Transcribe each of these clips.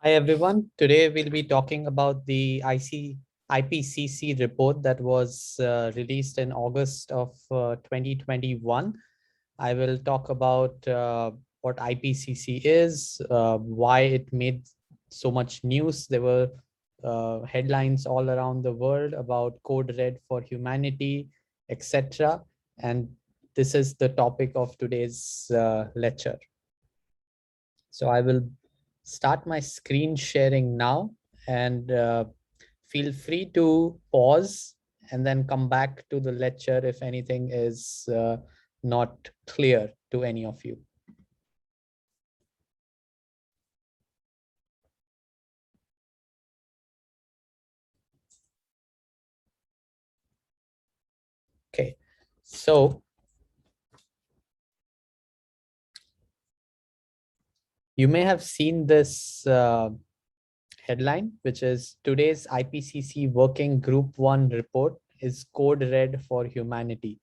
Hi everyone. Today we'll be talking about the IPCC report that was released in August of 2021. I will talk about what IPCC is, why it made so much news. There were headlines all around the world about Code Red for Humanity, etc. And this is the topic of today's lecture. So I will start my screen sharing now, and feel free to pause and then come back to the lecture if anything is not clear to any of you. Okay, so you may have seen this headline, which is today's IPCC Working Group 1 report is Code Red for Humanity.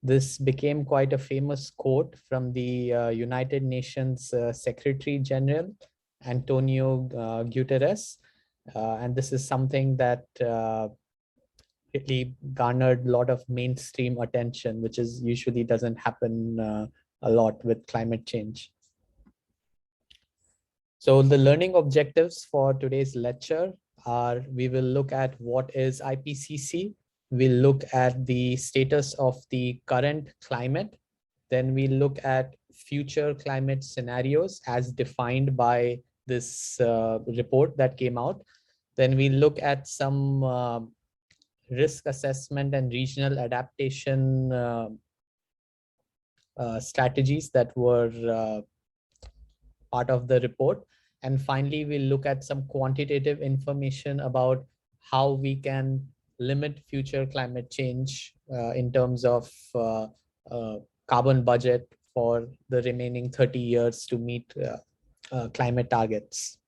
This became quite a famous quote from the United Nations Secretary General, Antonio Guterres. And this is something that really garnered a lot of mainstream attention, which is usually doesn't happen a lot with climate change. So the learning objectives for today's lecture are, we will look at what is IPCC, we'll look at the status of the current climate, then we look at future climate scenarios as defined by this report that came out. Then we look at some risk assessment and regional adaptation strategies that were part of the report. And finally, we'll look at some quantitative information about how we can limit future climate change in terms of carbon budget for the remaining 30 years to meet climate targets.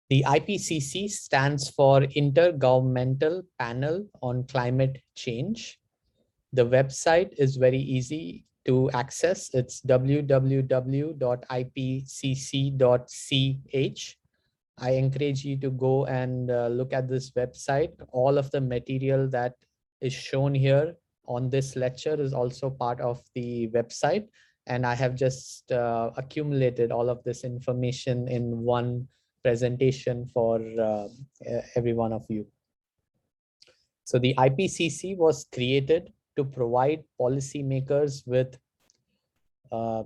The IPCC stands for Intergovernmental Panel on Climate Change. The website is very easy to access. It's www.ipcc.ch. I encourage you to go and look at this website. All of the material that is shown here on this lecture is also part of the website. And I have just accumulated all of this information in one presentation for every one of you. So the IPCC was created to provide policymakers with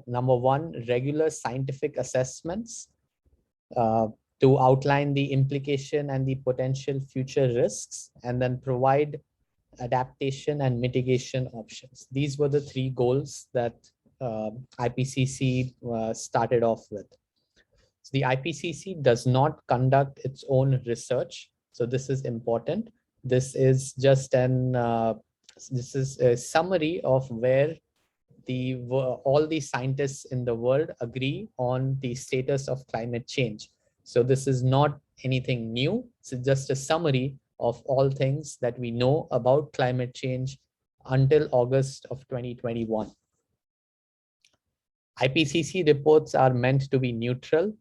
number one, regular scientific assessments to outline the implication and the potential future risks, and then provide adaptation and mitigation options. These were the three goals that IPCC started off with. So the IPCC does not conduct its own research. So this is important. This is just this is a summary of where all the scientists in the world agree on the status of climate change. So this is not anything new. It's just a summary of all things that we know about climate change until August of 2021. IPCC reports are meant to be neutral,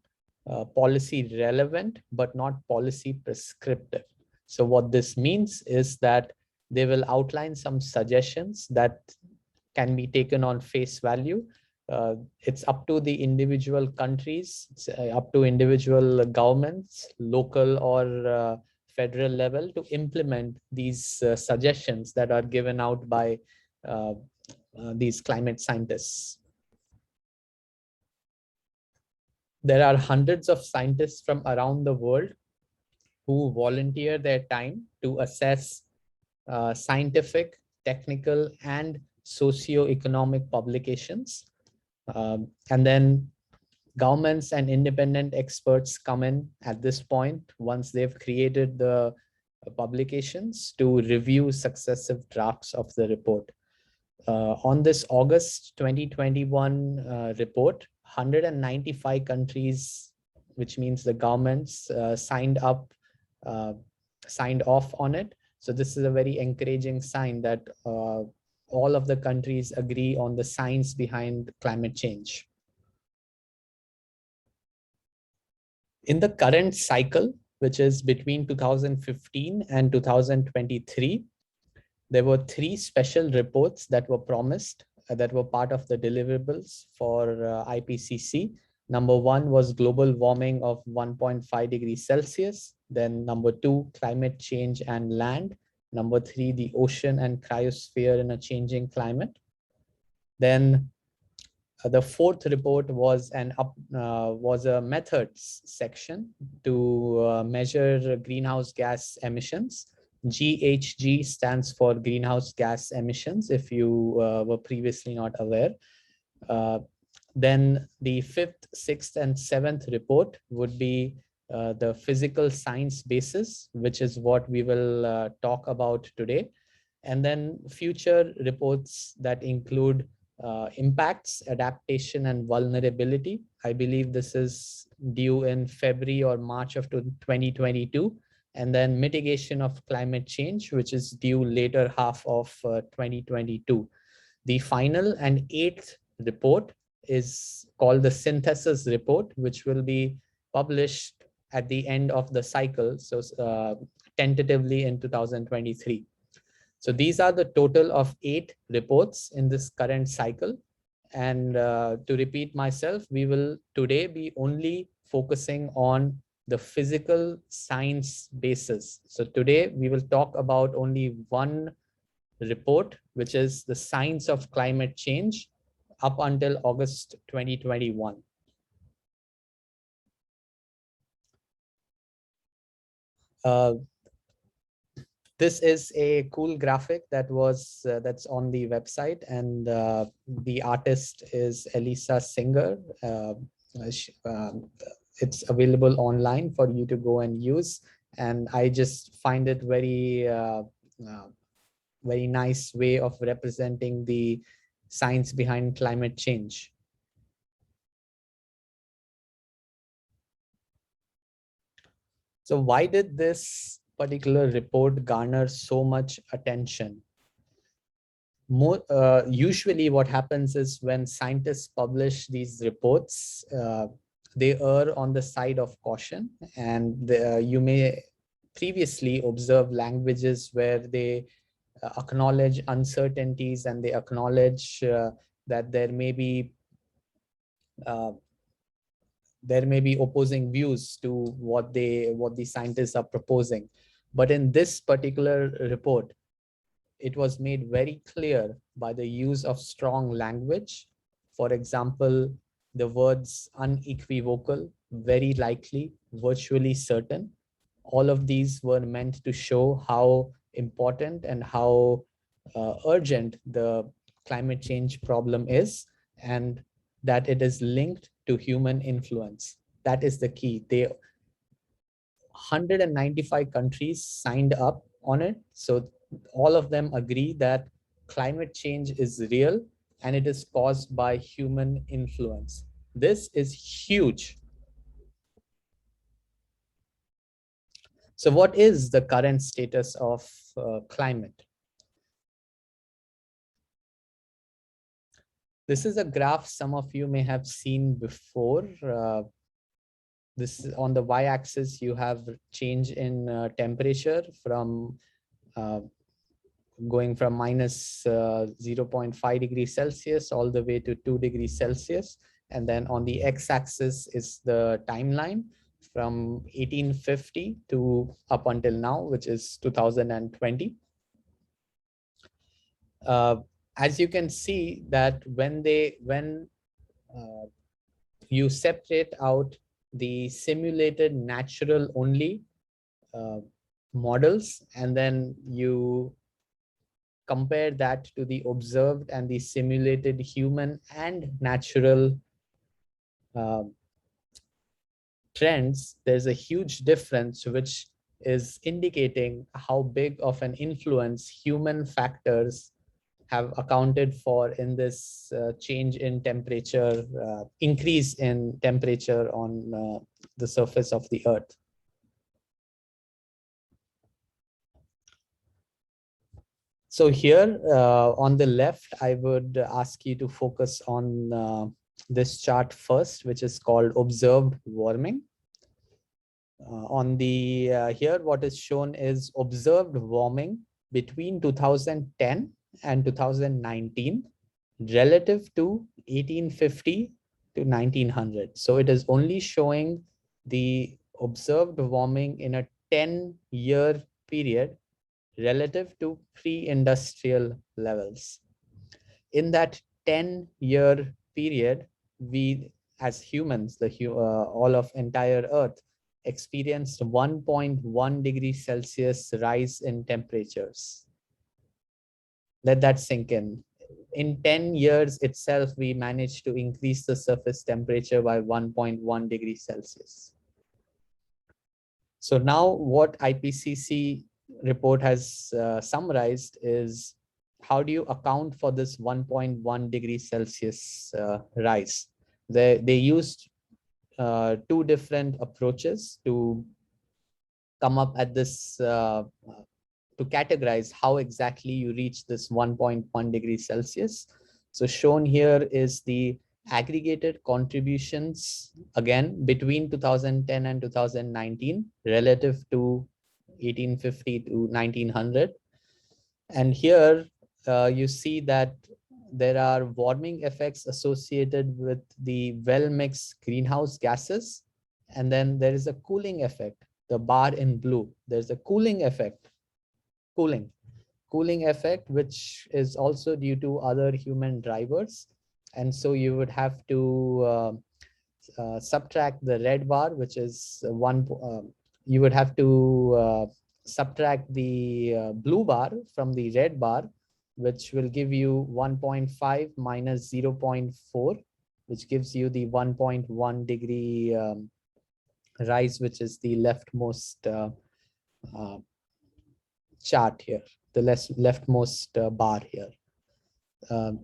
policy relevant, but not policy prescriptive. So what this means is that they will outline some suggestions that can be taken on face value. It's up to the individual countries, it's up to individual governments, local or federal level, to implement these suggestions that are given out by these climate scientists. There are hundreds of scientists from around the world who volunteer their time to assess scientific, technical, and socio-economic publications. And then governments and independent experts come in at this point once they've created the publications to review successive drafts of the report. On this August 2021 report, 195 countries, which means the governments, signed off on it. So this is a very encouraging sign that all of the countries agree on the science behind climate change. In the current cycle, which is between 2015 and 2023, there were 3 special reports that were promised, that were part of the deliverables for IPCC. Number 1 was global warming of 1.5 degrees Celsius. Then number 2, climate change and land. Number 3, the ocean and cryosphere in a changing climate. Then the 4th report was was a methods section to measure greenhouse gas emissions. GHG stands for greenhouse gas emissions, if you were previously not aware. Then the 5th, 6th, and 7th report would be the physical science basis, which is what we will talk about today. And then future reports that include impacts, adaptation, and vulnerability. I believe this is due in February or March of 2022. And then mitigation of climate change, which is due later half of 2022. The final and 8th report is called the synthesis report, which will be published at the end of the cycle, so tentatively in 2023. So these are the total of 8 reports in this current cycle. And to repeat myself, we will today be only focusing on the physical science basis. So today we will talk about only one report, which is the science of climate change up until August 2021. This is a cool graphic that was that's on the website, and the artist is Elisa Singer. It's available online for you to go and use, and I just find it very nice way of representing the science behind climate change. So why did this particular report garner so much attention? Usually what happens is when scientists publish these reports, they err on the side of caution, and you may previously observe languages where they acknowledge uncertainties, and they acknowledge that there may be opposing views to what the scientists are proposing. But in this particular report, it was made very clear by the use of strong language. For example, the words unequivocal, very likely, virtually certain. All of these were meant to show how important and how urgent the climate change problem is, and that it is linked to human influence. That is the key. 195 countries signed up on it. So all of them agree that climate change is real and it is caused by human influence. This is huge. So what is the current status of climate? This is a graph some of you may have seen before. This is on the y-axis, you have change in temperature from going from minus 0.5 degrees Celsius all the way to 2 degrees Celsius. And then on the x-axis is the timeline from 1850 to up until now, which is 2020. As you can see that when you separate out the simulated natural only models, and then you compare that to the observed and the simulated human and natural trends, there's a huge difference, which is indicating how big of an influence human factors have accounted for in this change in temperature, increase in temperature on the surface of the Earth. So here on the left, I would ask you to focus on this chart first, which is called observed warming. On the here, what is shown is observed warming between 2010 and 2019 relative to 1850 to 1900. So it is only showing the observed warming in a 10-year period relative to pre-industrial levels. In that 10-year period, we as humans, all of entire Earth, experienced 1.1 degrees Celsius rise in temperatures. Let that sink in. In 10 years itself, we managed to increase the surface temperature by 1.1 degrees Celsius. So now what IPCC report has summarized is how do you account for this 1.1 degrees Celsius rise? They used two different approaches to come up at this, to categorize how exactly you reach this 1.1 degrees Celsius. So shown here is the aggregated contributions, again, between 2010 and 2019 relative to 1850 to 1900. And here you see that there are warming effects associated with the well-mixed greenhouse gases. And then there is a cooling effect, the bar in blue. There's a cooling effect, cooling effect, which is also due to other human drivers. And so you would have to subtract the red bar, which is you would have to subtract the blue bar from the red bar, which will give you 1.5 minus 0.4, which gives you the 1.1 degree rise, which is the leftmost chart here, the leftmost bar here.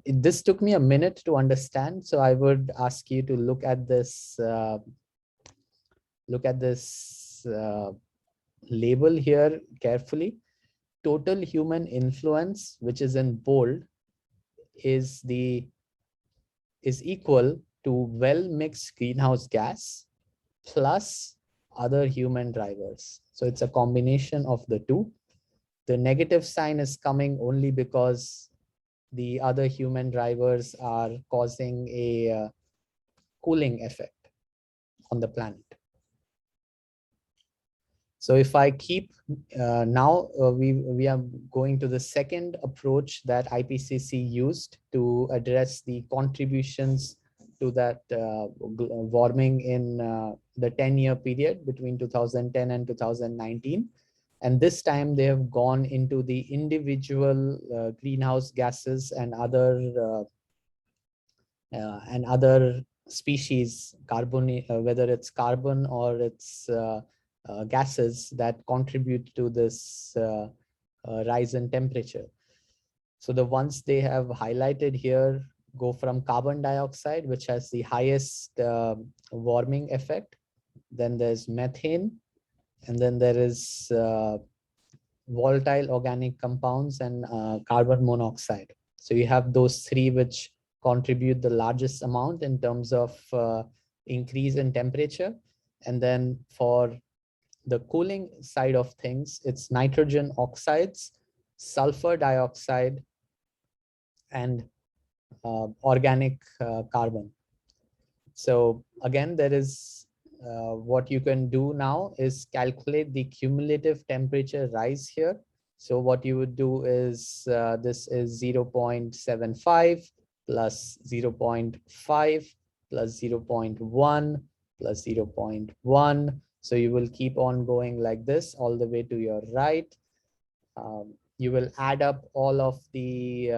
This took me a minute to understand, so I would ask you to look at this label here carefully. Total human influence, which is in bold, is equal to well-mixed greenhouse gas plus other human drivers. So it's a combination of the two. The negative sign is coming only because the other human drivers are causing a cooling effect on the planet. So if I keep now, we are going to the second approach that IPCC used to address the contributions to that warming in the 10-year period between 2010 and 2019. And this time they have gone into the individual greenhouse gases and other species, carbon, whether it's carbon or it's gases that contribute to this rise in temperature. So the ones they have highlighted here go from carbon dioxide, which has the highest warming effect. Then there's methane, and then there is volatile organic compounds and carbon monoxide. So you have those three which contribute the largest amount in terms of increase in temperature. And then for the cooling side of things, it's nitrogen oxides, sulfur dioxide, and organic carbon. So again, there is what you can do now is calculate the cumulative temperature rise here. So what you would do is this is 0.75 plus 0.5 plus 0.1 plus 0.1. So you will keep on going like this all the way to your right. You will add up all of the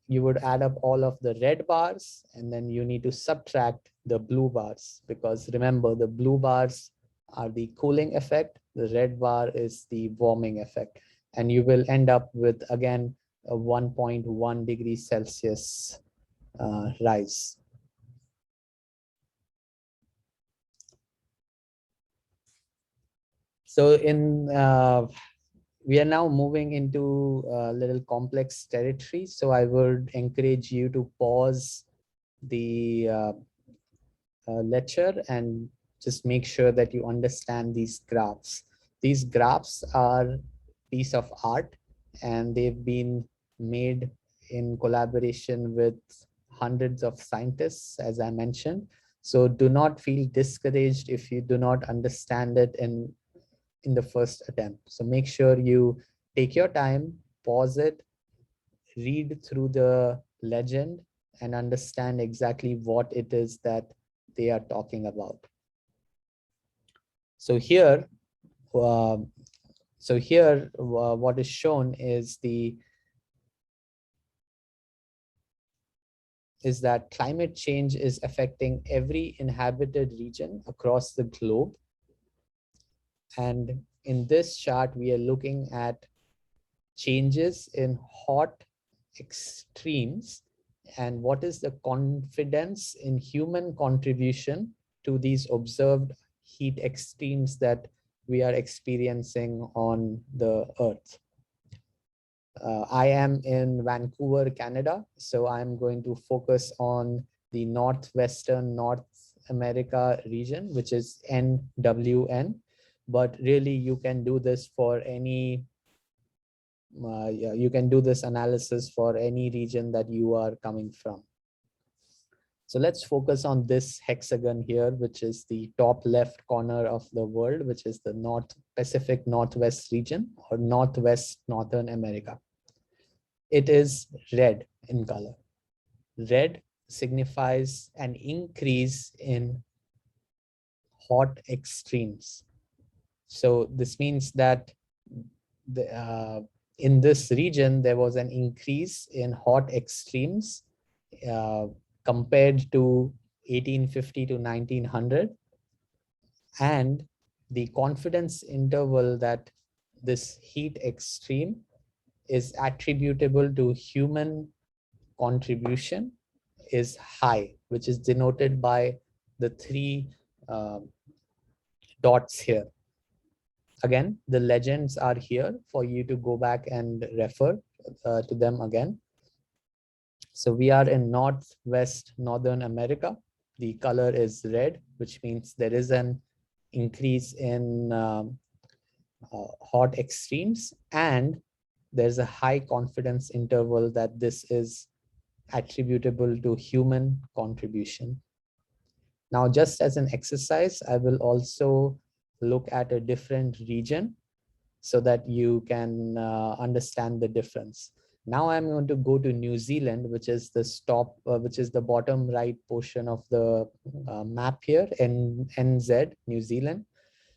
you would add up all of the red bars, and then you need to subtract the blue bars, because remember, the blue bars are the cooling effect, the red bar is the warming effect, and you will end up with again a 1.1 degrees Celsius rise. So in we are now moving into a little complex territory. So I would encourage you to pause the lecture and just make sure that you understand these graphs. These graphs are piece of art, and they've been made in collaboration with hundreds of scientists, as I mentioned. So do not feel discouraged if you do not understand it in the first attempt. So make sure you take your time, pause it, read through the legend, and understand exactly what it is that they are talking about. So here, uh, what is shown is that climate change is affecting every inhabited region across the globe. And in this chart, we are looking at changes in hot extremes and what is the confidence in human contribution to these observed heat extremes that we are experiencing on the earth. I am in Vancouver, Canada, so I'm going to focus on the northwestern North America region, which is NWN. But really, you can do this for any yeah, you can do this analysis for any region that you are coming from. So let's focus on this hexagon here, which is the top left corner of the world, which is the North Pacific Northwest region or Northwest Northern America. It is red in color. Red signifies an increase in hot extremes. So this means that in this region, there was an increase in hot extremes compared to 1850 to 1900. And the confidence interval that this heat extreme is attributable to human contribution is high, which is denoted by the three dots here. Again, the legends are here for you to go back and refer to them again. So we are in Northwest Northern America. The color is red, which means there is an increase in hot extremes, and there's a high confidence interval that this is attributable to human contribution. Now, just as an exercise, I will also look at a different region so that you can understand the difference. Now I'm going to go to New Zealand, which is the bottom right portion of the map here, NZ, New Zealand.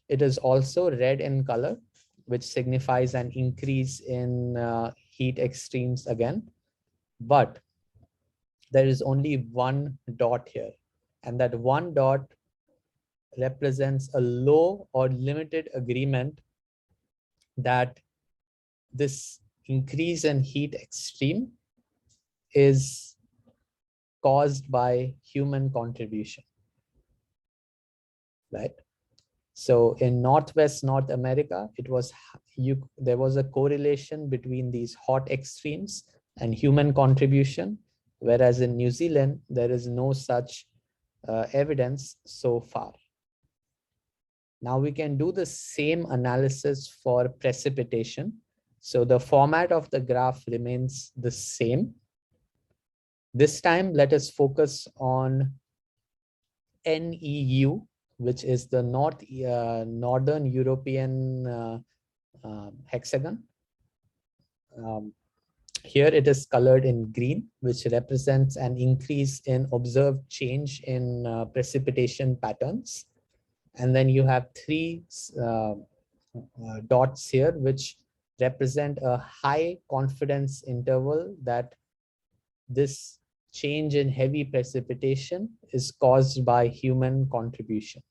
It is also red in color, which signifies an increase in heat extremes again. But there is only one dot here, and that one dot represents a low or limited agreement that this increase in heat extreme is caused by human contribution, right? So in Northwest North America, there was a correlation between these hot extremes and human contribution, whereas in New Zealand, there is no such evidence so far. Now we can do the same analysis for precipitation. So the format of the graph remains the same. This time, let us focus on NEU, which is the Northern European hexagon. Here it is colored in green, which represents an increase in observed change in precipitation patterns. And then you have three dots here, which represent a high confidence interval that this change in heavy precipitation is caused by human contribution.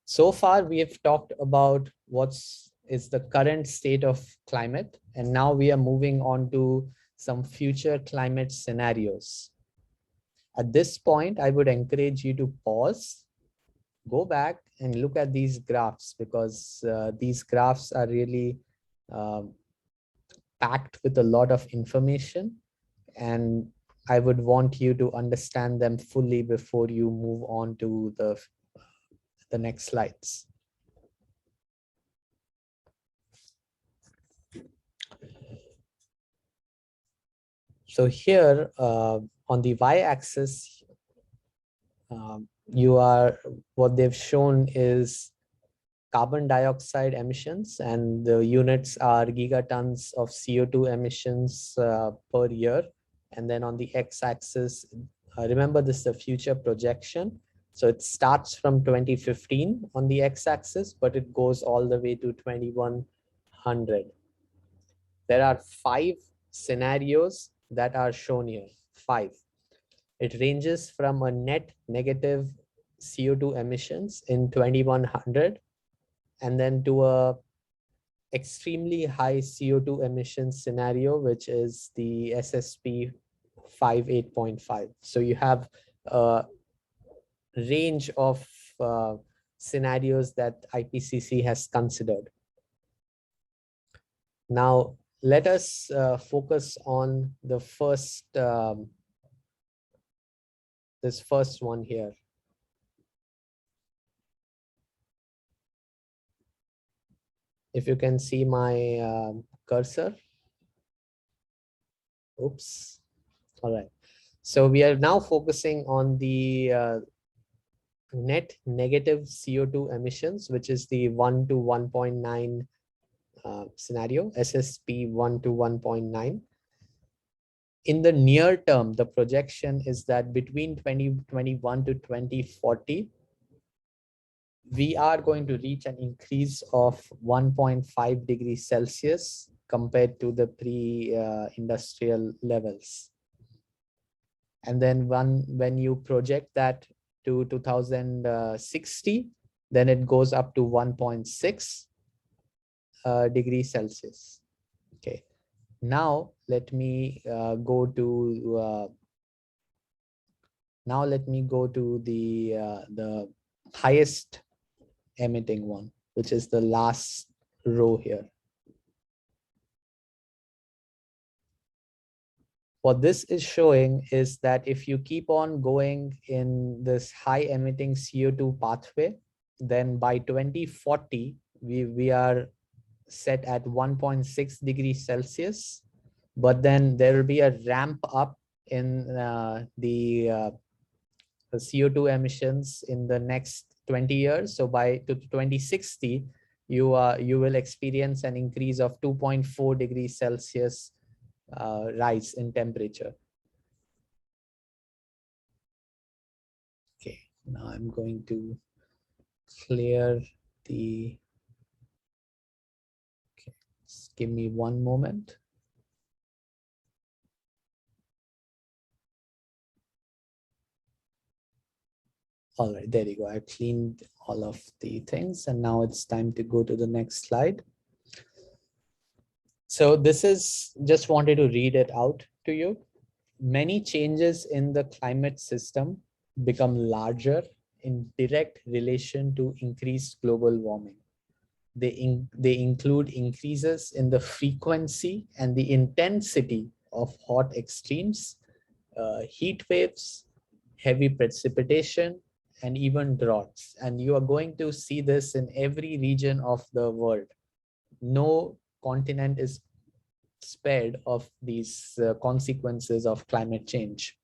So far, we have talked about what is the current state of climate, and now we are moving on to some future climate scenarios. At this point, I would encourage you to pause, go back and look at these graphs, because these graphs are really packed with a lot of information, and I would want you to understand them fully before you move on to the next slides. So here on the y-axis, what they've shown is carbon dioxide emissions, and the units are gigatons of CO2 emissions per year. And then on the x-axis, remember this is a future projection. So it starts from 2015 on the x-axis, but it goes all the way to 2100. There are 5 scenarios that are shown here, 5. It ranges from a net negative CO2 emissions in 2100 and then to a extremely high CO2 emissions scenario, which is the SSP 58.5. So you have a range of scenarios that IPCC has considered. Now, let us focus on the this first one here. If you can see my cursor. Oops. All right. So we are now focusing on the net negative CO2 emissions, which is the 1 to 1.9 scenario, SSP 1 to 1.9. In the near term, the projection is that between 2021 to 2040, we are going to reach an increase of 1.5 degrees Celsius compared to the pre-industrial levels. And then when you project that to 2060, then it goes up to 1.6 degrees Celsius. Okay. Now let me go to the highest emitting one, which is the last row here. What this is showing is that if you keep on going in this high emitting CO2 pathway, then by 2040, we are set at 1.6 degrees Celsius, but then there will be a ramp up in the CO2 emissions in the next 20 years. So by 2060, you will experience an increase of 2.4 degrees Celsius rise in temperature. Okay, now I'm going to clear the, okay, just give me one moment. All right, there you go. I cleaned all of the things, and now it's time to go to the next slide. So this is, just wanted to read it out to you. Many changes in the climate system become larger in direct relation to increased global warming. They include increases in the frequency and the intensity of hot extremes, heat waves, heavy precipitation, and even droughts. And you are going to see this in every region of the world. No continent is spared of these consequences of climate change.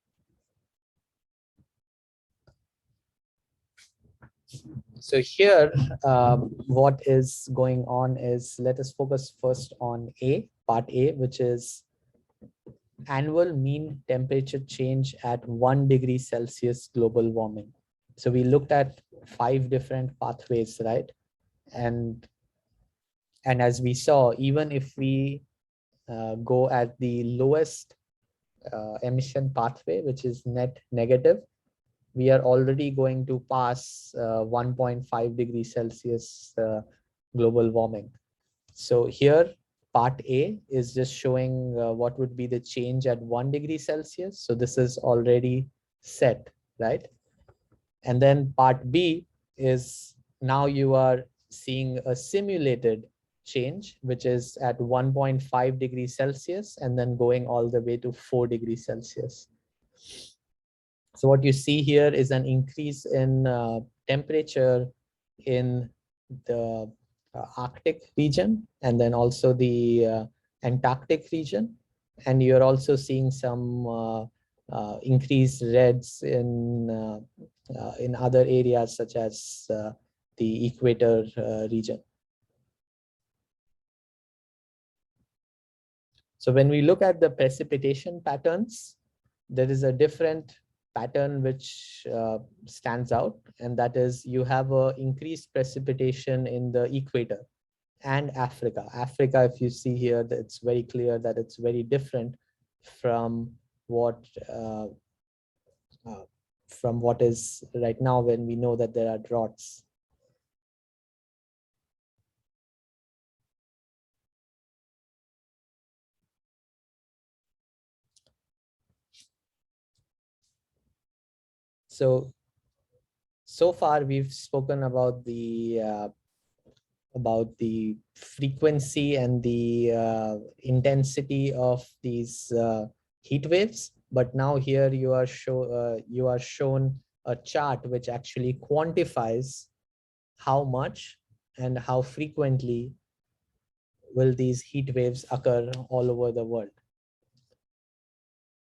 So here, what is going on is, let us focus first on part A, which is annual mean temperature change at 1 degree Celsius global warming. So we looked at 5 different pathways, right? And as we saw, even if we go at the lowest emission pathway, which is net negative, we are already going to pass 1.5 degrees Celsius global warming. So here, part A is just showing what would be the change at 1 degree Celsius. So this is already set, right? And then part B is, now you are seeing a simulated change, which is at 1.5 degrees Celsius and then going all the way to 4 degrees Celsius. So what you see here is an increase in temperature in the Arctic region, and then also the Antarctic region. And you're also seeing some increased reds in other areas such as the equator region. So when we look at the precipitation patterns, there is a different pattern which stands out, and that is you have a increased precipitation in the equator and Africa. Africa, if you see here, it's very clear that it's very different from what uh, uh, from what is right now when we know that there are droughts. So far we've spoken about the frequency and the intensity of these heat waves. But now here you are shown a chart which actually quantifies how much and how frequently will these heat waves occur all over the world.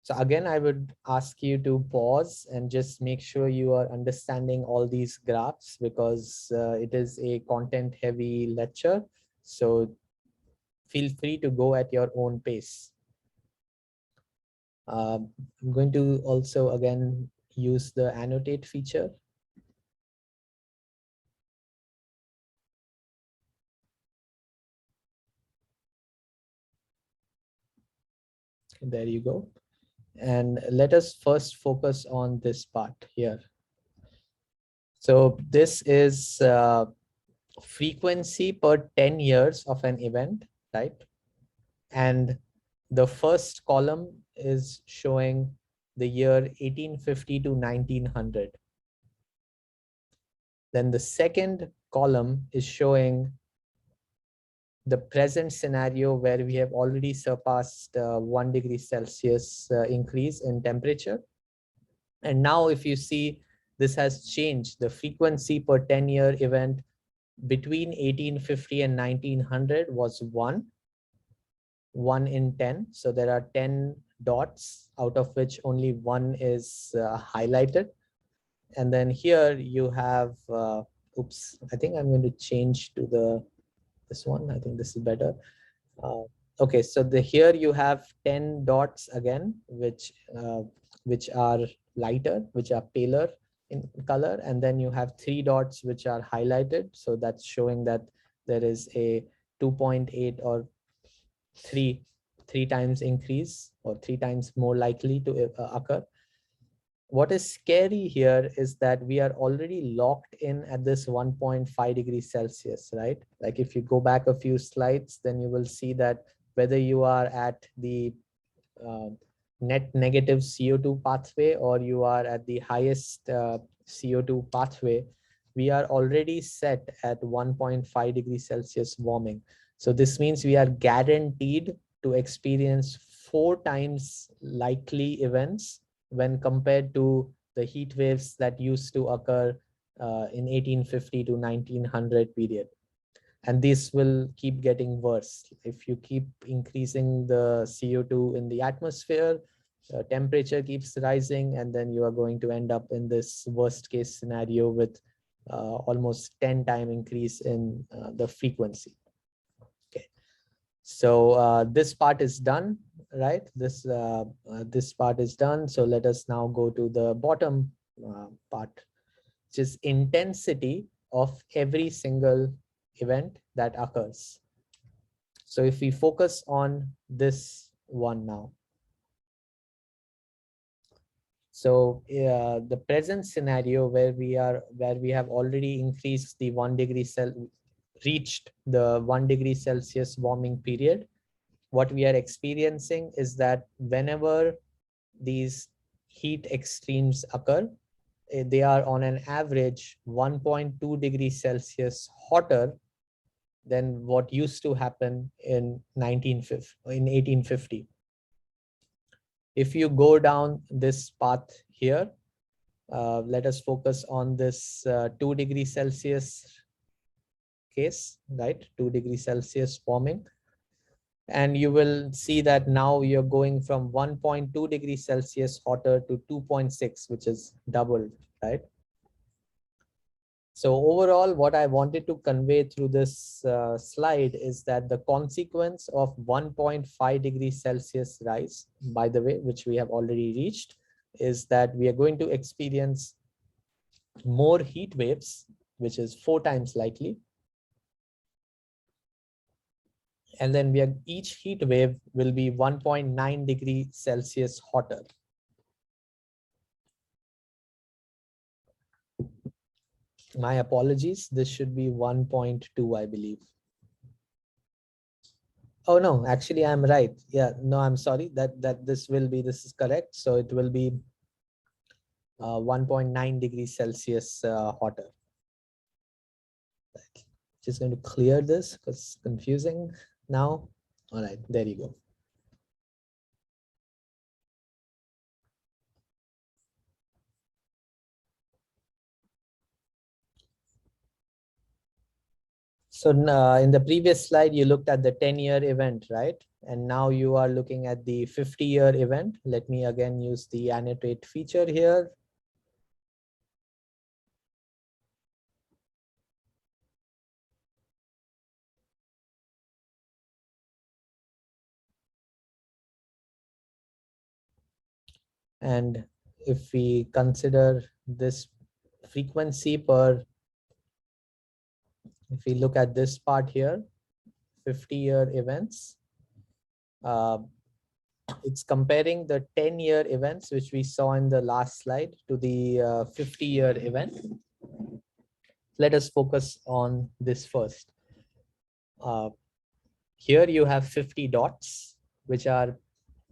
So again, I would ask you to pause and just make sure you are understanding all these graphs, because it is a content heavy lecture. So feel free to go at your own pace. I'm going to also again use the annotate feature. There you go. And let us first focus on this part here. So this is frequency per 10 years of an event, right? And the first column is showing the year 1850 to 1900. Then the second column is showing the present scenario where we have already surpassed 1 degree Celsius increase in temperature. And now if you see, this has changed. The frequency per 10-year event between 1850 and 1900 was 1 in 10. So there are 10 dots, out of which only 1 is highlighted. And then here you have, oops, I think I'm going to change to this one. I think this is better. Okay, so here you have 10 dots again, which are lighter, which are paler in color, and then you have 3 dots which are highlighted. So that's showing that there is a 2.8 or 3 times increase, or 3 times more likely to occur. What is scary here is that we are already locked in at this 1.5 degrees Celsius, right? Like if you go back a few slides, then you will see that whether you are at the net negative CO2 pathway or you are at the highest CO2 pathway, we are already set at 1.5 degrees Celsius warming. So this means we are guaranteed to experience 4 times likely events when compared to the heat waves that used to occur in 1850 to 1900 period. And this will keep getting worse. If you keep increasing the CO2 in the atmosphere, temperature keeps rising, and then you are going to end up in this worst case scenario with almost 10 time increase in the frequency. Okay, so this part is done, right? This part is done. So let us now go to the bottom part, which is intensity of every single event that occurs. So if we focus on this one now. So the present scenario where we have already increased the 1 degree reached the 1 degree Celsius warming period. What we are experiencing is that whenever these heat extremes occur, they are on an average 1.2 degrees Celsius hotter than what used to happen in 1850. If you go down this path here, let us focus on this 2 degrees Celsius case, right? 2 degrees Celsius warming. And you will see that now you're going from 1.2 degrees Celsius hotter to 2.6, which is doubled, right? So overall, what I wanted to convey through this slide is that the consequence of 1.5 degrees Celsius rise, by the way, which we have already reached, is that we are going to experience more heat waves, which is 4 times likely. And then each heat wave will be 1.9 degrees Celsius hotter. My apologies. This should be 1.2, I believe. Oh no, actually I'm right. Yeah, no, I'm sorry that this is correct. So it will be 1.9 degrees Celsius hotter. Right. Just going to clear this because it's confusing now. All right, there you go. So in the previous slide, you looked at the 10-year event, right? And now you are looking at the 50-year event. Let me again use the annotate feature here. And if we consider this frequency per, if we look at this part here, 50-year events, it's comparing the 10-year events, which we saw in the last slide, to the 50-year event. Let us focus on this first. Here you have 50 dots, which are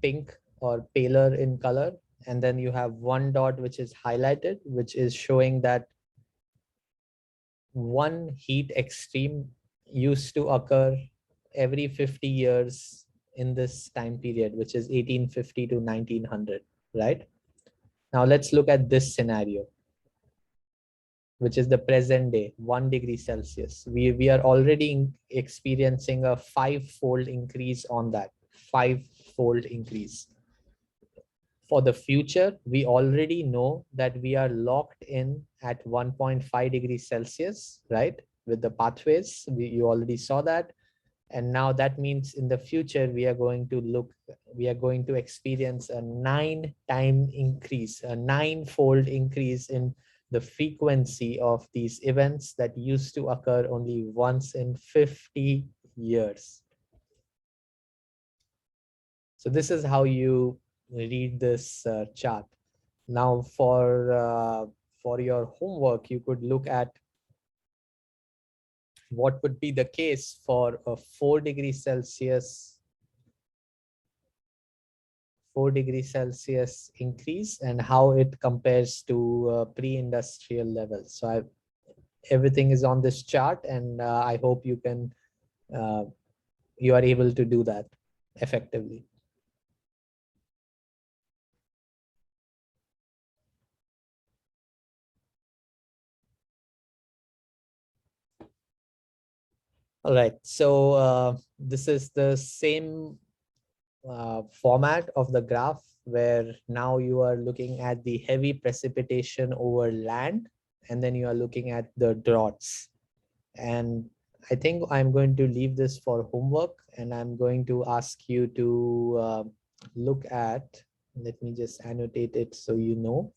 pink or paler in color. And then you have one dot, which is highlighted, which is showing that one heat extreme used to occur every 50 years in this time period, which is 1850 to 1900, right? Now let's look at this scenario, which is the present day, 1 degree Celsius. We are already experiencing a 5-fold increase on that, 5-fold increase. For the future, we already know that we are locked in at 1.5 degrees Celsius, right? With the pathways, you already saw that. And now that means in the future, we are going to experience a 9-time increase, a 9-fold increase in the frequency of these events that used to occur only once in 50 years. So this is how you read this chart. Now for your homework, you could look at what would be the case for a 4 degrees Celsius increase and how it compares to pre-industrial levels. So everything is on this chart, and I hope you are able to do that effectively. All right, so this is the same format of the graph, where now you are looking at the heavy precipitation over land, and then you are looking at the droughts. And I think I'm going to leave this for homework, and I'm going to ask you to look at, let me just annotate it so you know.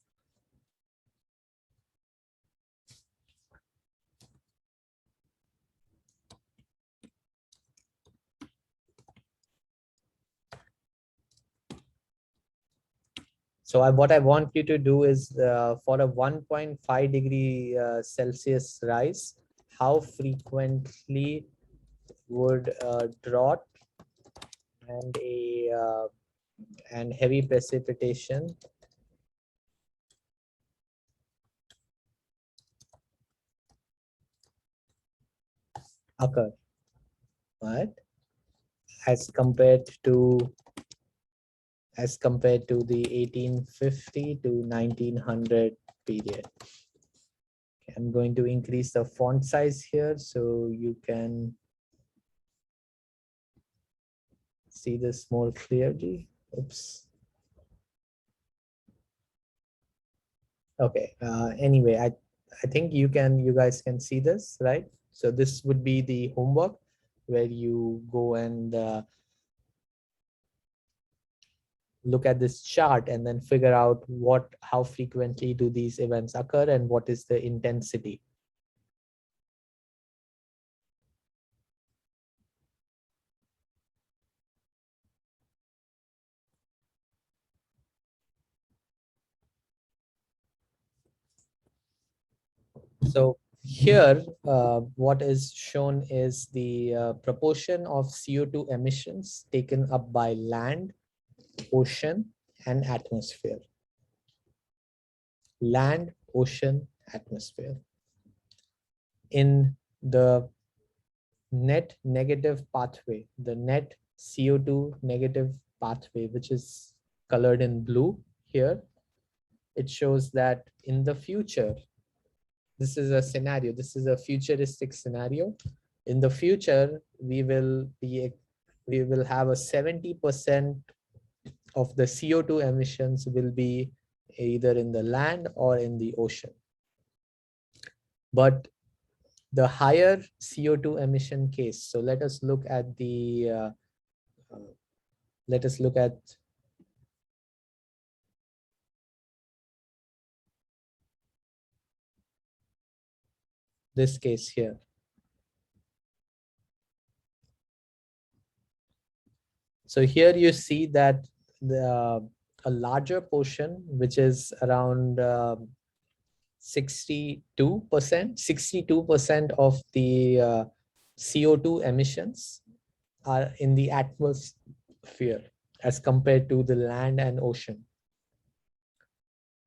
So what I want you to do is for a 1.5 degree Celsius rise, how frequently would a drought and heavy precipitation occur, right? As compared to as compared to the 1850 to 1900 period. Okay, I'm going to increase the font size here so you can see this more clearly. Oops. Okay. Anyway, I think you guys can see this, right? So this would be the homework where you go and look at this chart and then figure out how frequently do these events occur and what is the intensity. So here, what is shown is the proportion of CO2 emissions taken up by land, ocean, and atmosphere. Land, ocean, atmosphere. In the net negative pathway, the net CO2 negative pathway, which is colored in blue here, it shows that in the future, this is a scenario, this is a futuristic scenario. In the future, we will have a 70% of the CO2 emissions will be either in the land or in the ocean. But the higher CO2 emission case, so let us look at this case here. So here you see that a larger portion, which is around 62% of the CO2 emissions are in the atmosphere as compared to the land and ocean.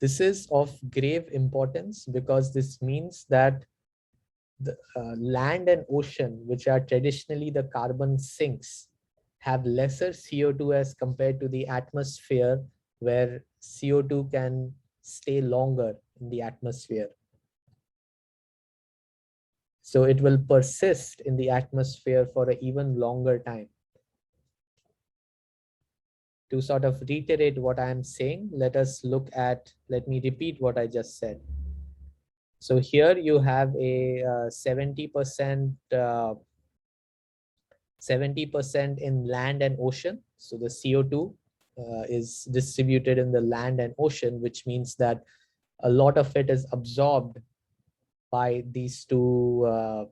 This is of grave importance because this means that the land and ocean, which are traditionally the carbon sinks, have lesser CO2 as compared to the atmosphere, where CO2 can stay longer in the atmosphere. So it will persist in the atmosphere for an even longer time. To sort of reiterate what I am saying, let me repeat what I just said. So here you have a 70% in land and ocean. So the CO2 is distributed in the land and ocean, which means that a lot of it is absorbed by these two,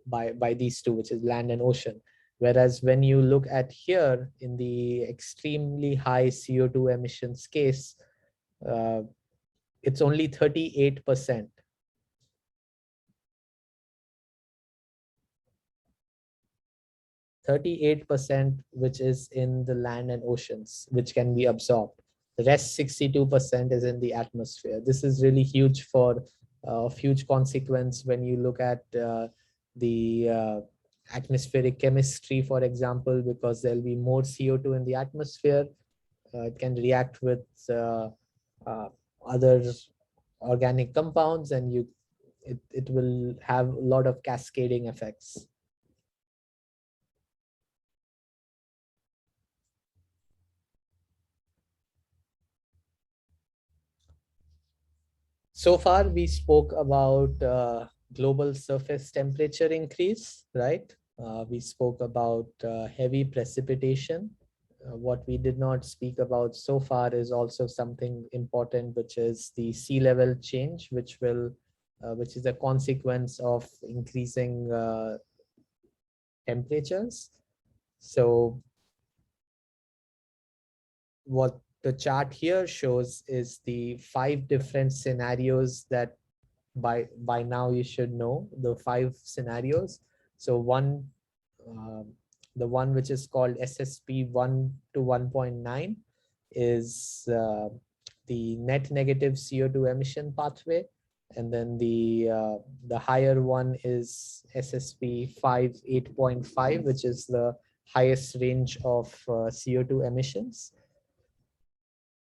which is land and ocean. Whereas when you look at here in the extremely high CO2 emissions case, it's only 38%. 38%, which is in the land and oceans, which can be absorbed. The rest 62% is in the atmosphere. This is really huge for huge consequence when you look at the atmospheric chemistry, for example, because there'll be more CO2 in the atmosphere. It can react with other organic compounds, and it will have a lot of cascading effects. So far, we spoke about global surface temperature increase, right? We spoke about heavy precipitation. What we did not speak about so far is also something important, which is the sea level change, which is a consequence of increasing temperatures. So what the chart here shows is the 5 different scenarios that by now you should know the 5 scenarios. So the one which is called SSP 1 to 1.9 is the net negative CO2 emission pathway, and then the higher one is SSP 5 8.5, which is the highest range of CO2 emissions.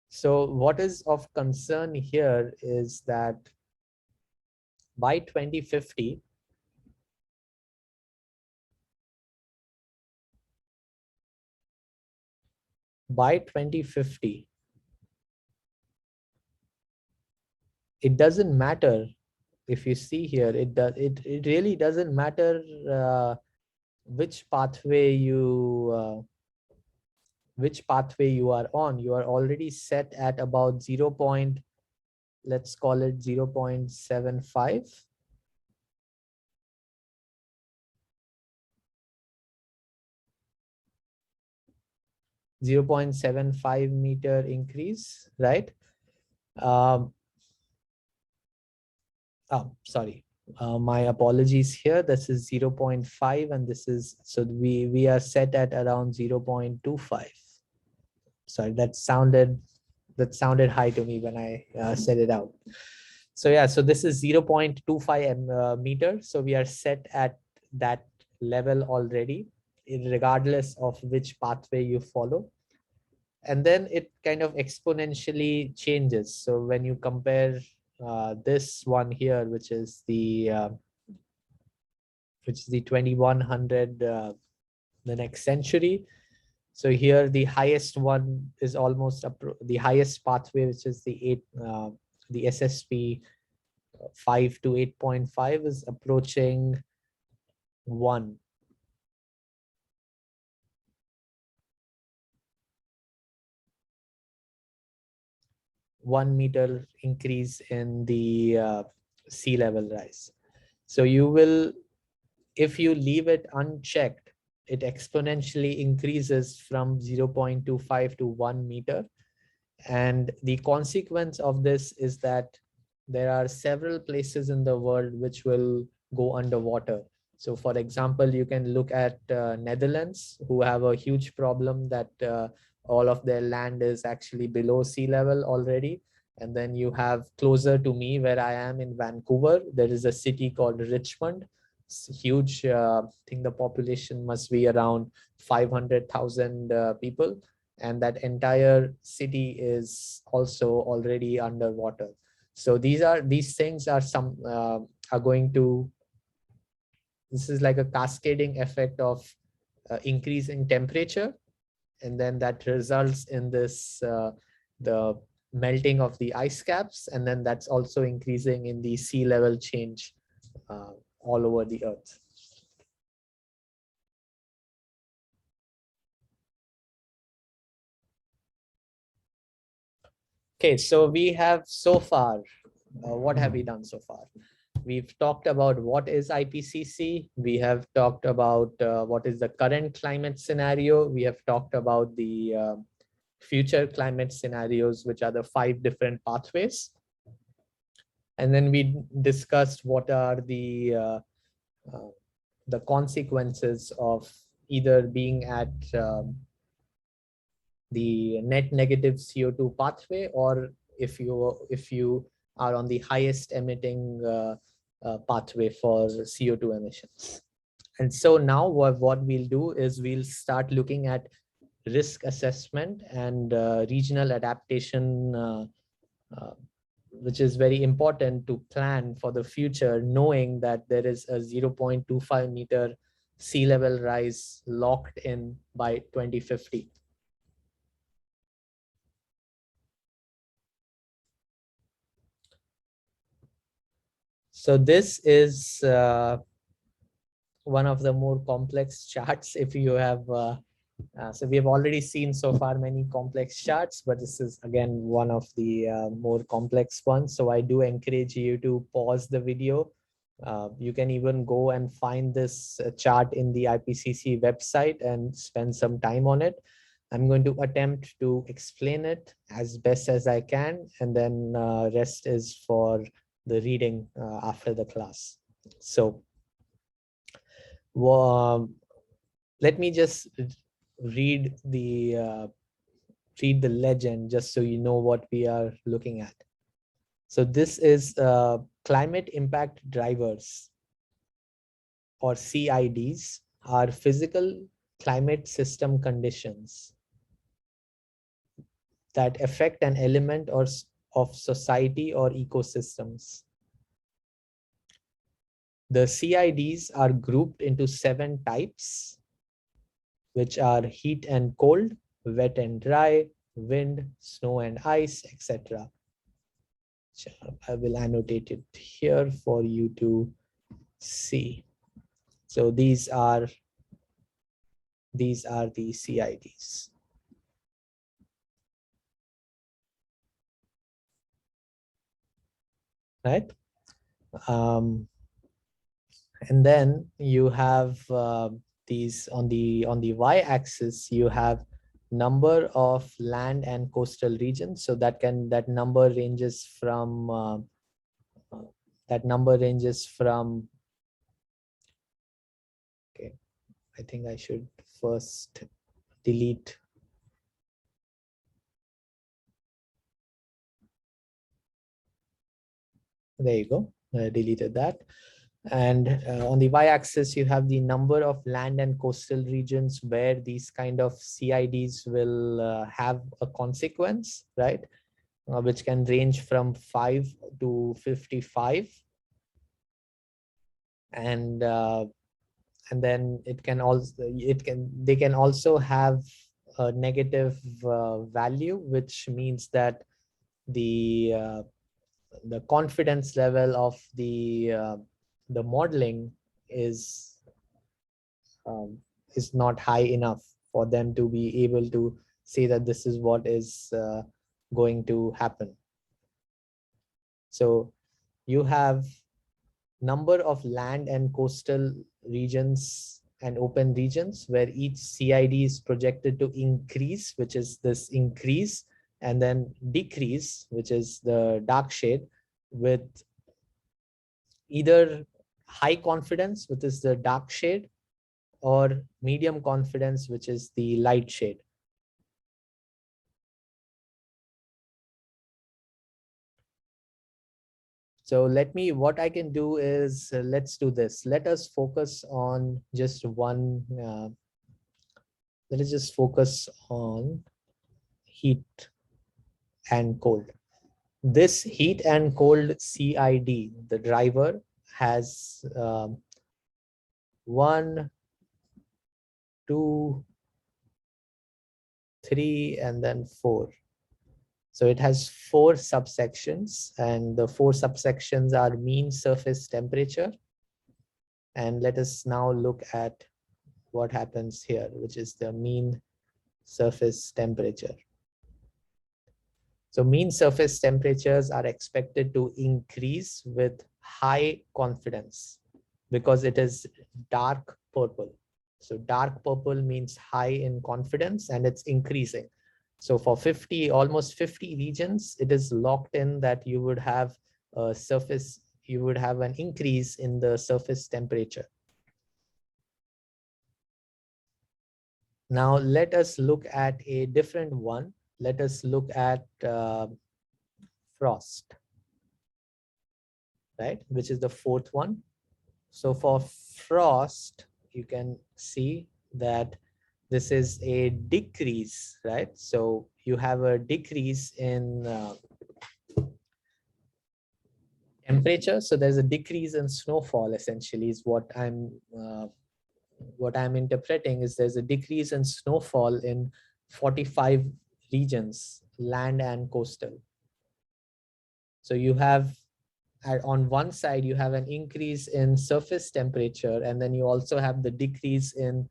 So what is of concern here is that by 2050, it doesn't matter. If you see here, it really doesn't matter which pathway you are on. You are already set at about 0. Let's call it 0.75. 0.75 meter increase, right? Um, Sorry. My apologies here. This is 0.5 and this is, so we are set at around 0.25. Sorry, that sounded high to me when I said it out. So yeah, so this is 0.25 meter. So we are set at that level already, regardless of which pathway you follow. And then it kind of exponentially changes. So when you compare this one here, which is the 2100, the next century. So here the highest one is almost the highest pathway, which is the SSP 5 to 8.5 is approaching 1 meter increase in the sea level rise. So you will, if you leave it unchecked, it exponentially increases from 0.25 to 1 meter. And the consequence of this is that there are several places in the world which will go underwater. So for example, you can look at Netherlands, who have a huge problem that all of their land is actually below sea level already. And then you have closer to me where I am in Vancouver, there is a city called Richmond. It's huge. I think the population must be around 500,000 people. And that entire city is also already underwater. So these things are going to, this is like a cascading effect of increase in temperature, and then that results in this the melting of the ice caps, and then that's also increasing in the sea level change all over the earth. Okay, so we have so far, what have we done so far? We've talked about what is IPCC. We have talked about what is the current climate scenario. We have talked about the future climate scenarios, which are the 5 different pathways. And then we discussed what are uh, the consequences of either being at the net negative CO2 pathway, or if you are on the highest emitting pathway for CO2 emissions. And so now what we'll do is we'll start looking at risk assessment and regional adaptation, which is very important to plan for the future, knowing that there is a 0.25 meter sea level rise locked in by 2050. So this is one of the more complex charts. If you have, so we have already seen so far many complex charts, but this is again one of the more complex ones. So I do encourage you to pause the video. You can even go and find this chart in the IPCC website and spend some time on it. I'm going to attempt to explain it as best as I can, and then rest is for the reading after the class. So let me just read the legend just so you know what we are looking at. So this is climate impact drivers, or CIDs, are physical climate system conditions that affect an element of society or ecosystems. The CIDs are grouped into 7 types, which are heat and cold, wet and dry, wind, snow and ice, etc. I will annotate it here for you to see. So these are the CIDs. Right? And then you have these on the y-axis. You have number of land and coastal regions. So that number ranges from Okay, I think I should first delete. There you go. I deleted that. And on the y-axis, you have the number of land and coastal regions where these kind of CIDs will have a consequence, right? Which can range from 5 to 55. And then they can also have a negative value, which means that the confidence level of the modeling is not high enough for them to be able to say that this is what is going to happen. So you have number of land and coastal regions and open regions where each CID is projected to increase, which is this increase, and then decrease, which is the dark shade, with either high confidence, which is the dark shade, or medium confidence, which is the light shade. So what I can do is, let's do this. Let us focus on just one, let us just focus on heat and cold. This heat and cold CID, the driver, has 1, 2, 3, and then 4. So it has 4 subsections, and the 4 subsections are mean surface temperature. And let us now look at what happens here, which is the mean surface temperature. So mean surface temperatures are expected to increase with high confidence because it is dark purple. So dark purple means high in confidence and it's increasing. So for almost 50 regions, it is locked in that you would have an increase in the surface temperature. Now let us look at a different one. Let us look at frost, right? Which is the 4th one. So for frost, you can see that this is a decrease, right? So you have a decrease in temperature. So there's a decrease in snowfall, essentially, is what I'm interpreting is there's a decrease in snowfall in 45 regions, land and coastal. So you have on one side, you have an increase in surface temperature, and then you also have the decrease in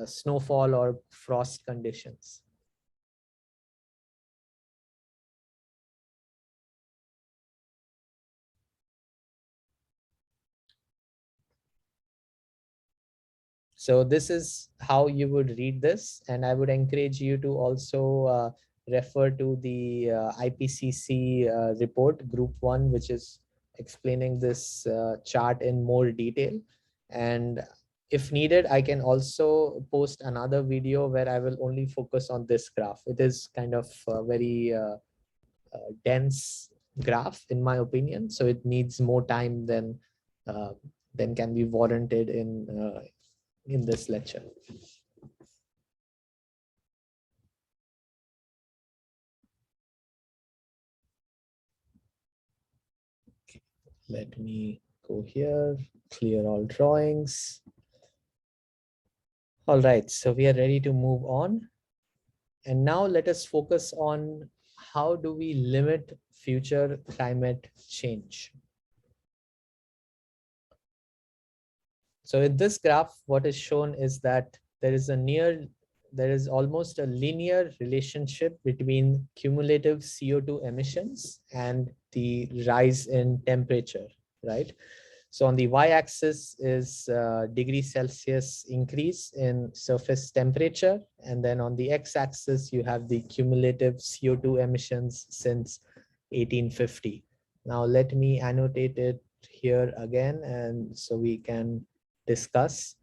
snowfall or frost conditions. So this is how you would read this, and I would encourage you to also refer to the IPCC report, Group 1, which is explaining this chart in more detail. And if needed, I can also post another video where I will only focus on this graph. It is kind of very dense graph, in my opinion, so it needs more time than can be warranted in in this lecture. Let me go here, clear all drawings. All right, so we are ready to move on. And now let us focus on how do we limit future climate change. So in this graph, what is shown is that there is almost a linear relationship between cumulative CO2 emissions and the rise in temperature, right? So on the y-axis is degree Celsius increase in surface temperature. And then on the x-axis, you have the cumulative CO2 emissions since 1850. Now let me annotate it here again, and so we can discuss.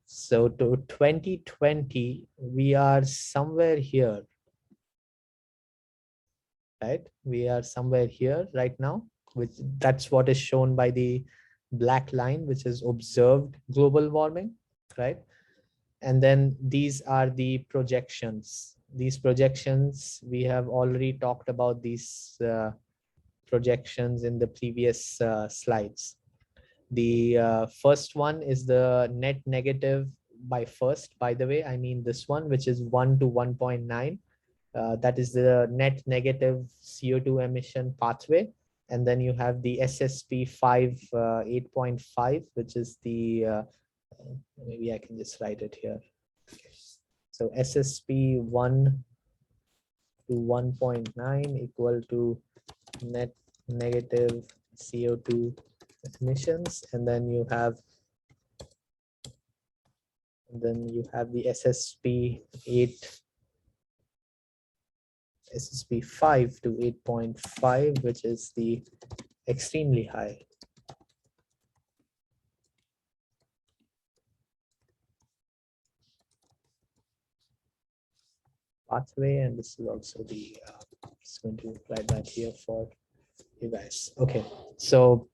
So to 2020, we are somewhere here, right? We are somewhere here right now, which that's what is shown by the black line, which is observed global warming, right? And then these are the projections. These projections, we have already talked about these projections in the previous slides. The first one is the net negative by the way, I mean this one, which is 1 to 1.9. That is the net negative CO2 emission pathway. And then you have the SSP 5 8.5, which is the, maybe I can just write it here. Okay. So SSP 1 to 1.9 equal to net negative CO2 emissions. And then you have the SSP 8, SSP 5 to 8.5, which is the extremely high pathway. And this is also the, just going to write that here for you guys. Okay, so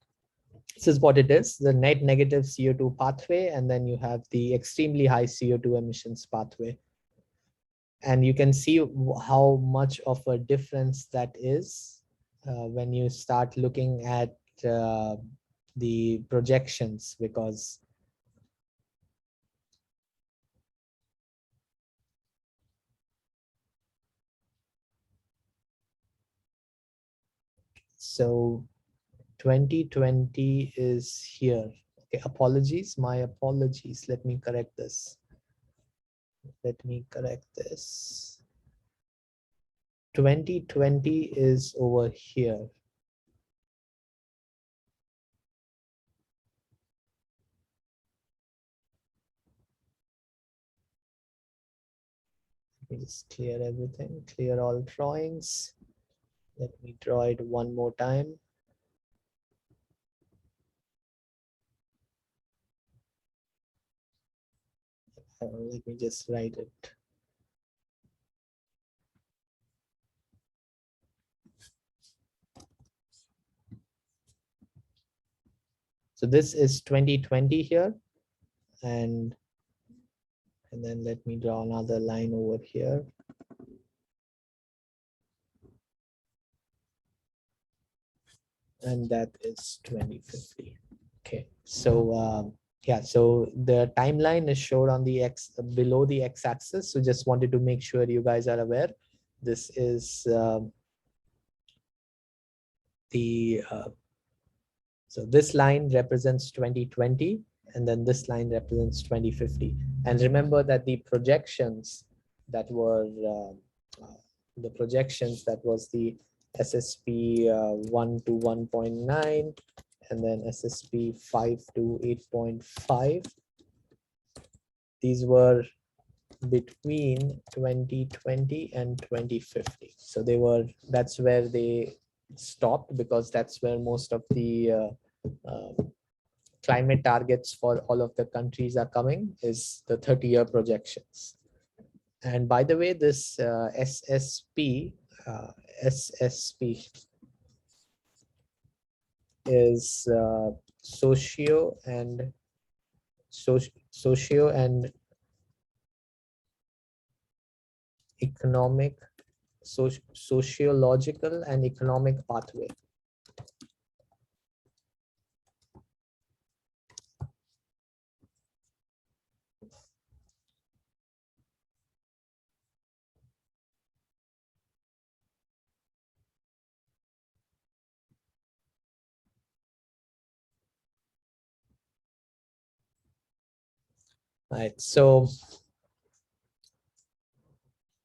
this is what it is, the net negative CO2 pathway, and then you have the extremely high CO2 emissions pathway. And you can see how much of a difference that is when you start looking at the projections, because so 2020 is here. Okay, apologies, my apologies. Let me correct this. Let me correct this. 2020 is over here. Let me just clear everything, clear all drawings. Let me draw it one more time. Let me just write it. So this is 2020 here, and then let me draw another line over here. And that is 2050. Okay, so yeah, so the timeline is shown on the below the x-axis. So just wanted to make sure you guys are aware. This is so this line represents 2020, and then this line represents 2050. And remember that the projections that were the SSP 1 to 1.9, and then SSP 5 to 8.5. These were between 2020 and 2050. So that's where they stopped, because that's where most of the climate targets for all of the countries are coming, is the 30-year projections. And by the way, this SSP is socio and socio and economic, sociological and economic pathway. Right, so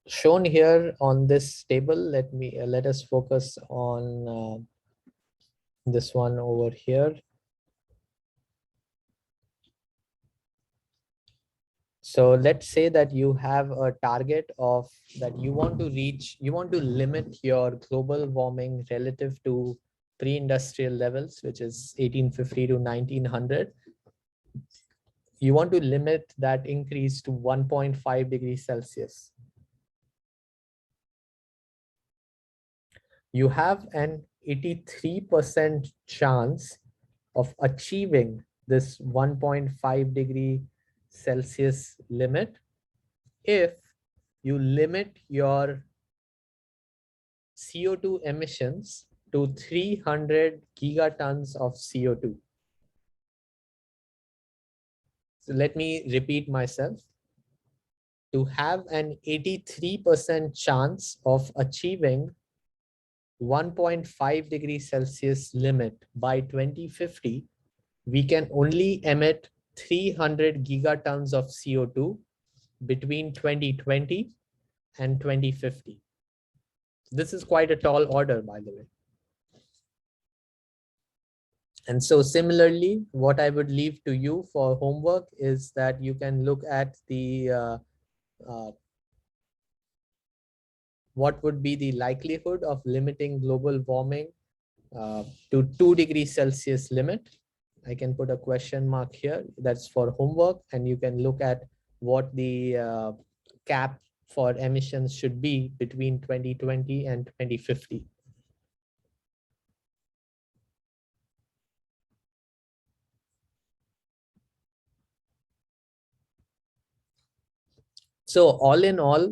shown here on this table, let us focus on this one over here. So let's say that you have a target of that you want to reach, you want to limit your global warming relative to pre-industrial levels, which is 1850 to 1900. You want to limit that increase to 1.5 degrees Celsius. You have an 83% chance of achieving this 1.5 degree Celsius limit if you limit your CO2 emissions to 300 gigatons of CO2. So let me repeat myself. To have an 83% chance of achieving 1.5 degrees Celsius limit by 2050, we can only emit 300 gigatons of CO2 between 2020 and 2050. This is quite a tall order, by the way. And so similarly, what I would leave to you for homework is that you can look at the what would be the likelihood of limiting global warming to 2 degrees Celsius limit. I can put a question mark here. That's for homework, and you can look at what the cap for emissions should be between 2020 and 2050. So all in all,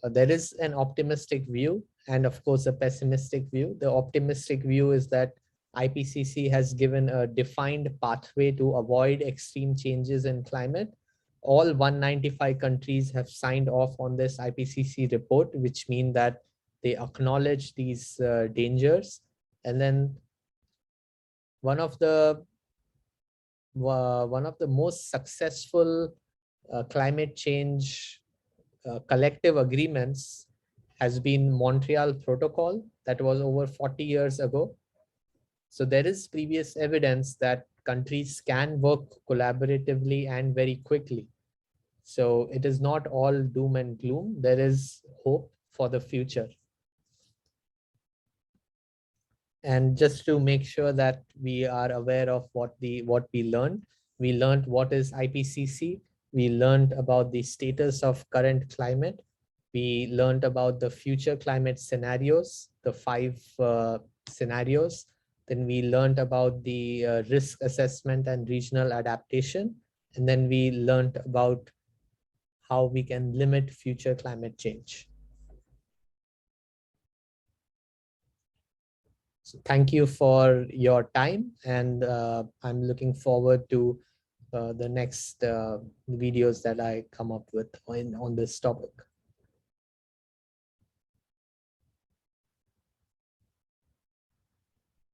there is an optimistic view and of course a pessimistic view. The optimistic view is that IPCC has given a defined pathway to avoid extreme changes in climate. All 195 countries have signed off on this IPCC report, which means that they acknowledge these dangers. And then one of the most successful climate change collective agreements has been Montreal Protocol that was over 40 years ago. So there is previous evidence that countries can work collaboratively and very quickly. So it is not all doom and gloom. There is hope for the future. And just to make sure that we are aware of what we learned what is IPCC. We learned about the status of current climate. We learned about the future climate scenarios, the 5 scenarios. Then we learned about the risk assessment and regional adaptation. And then we learned about how we can limit future climate change. So thank you for your time, and I'm looking forward to the next videos that I come up with on this topic.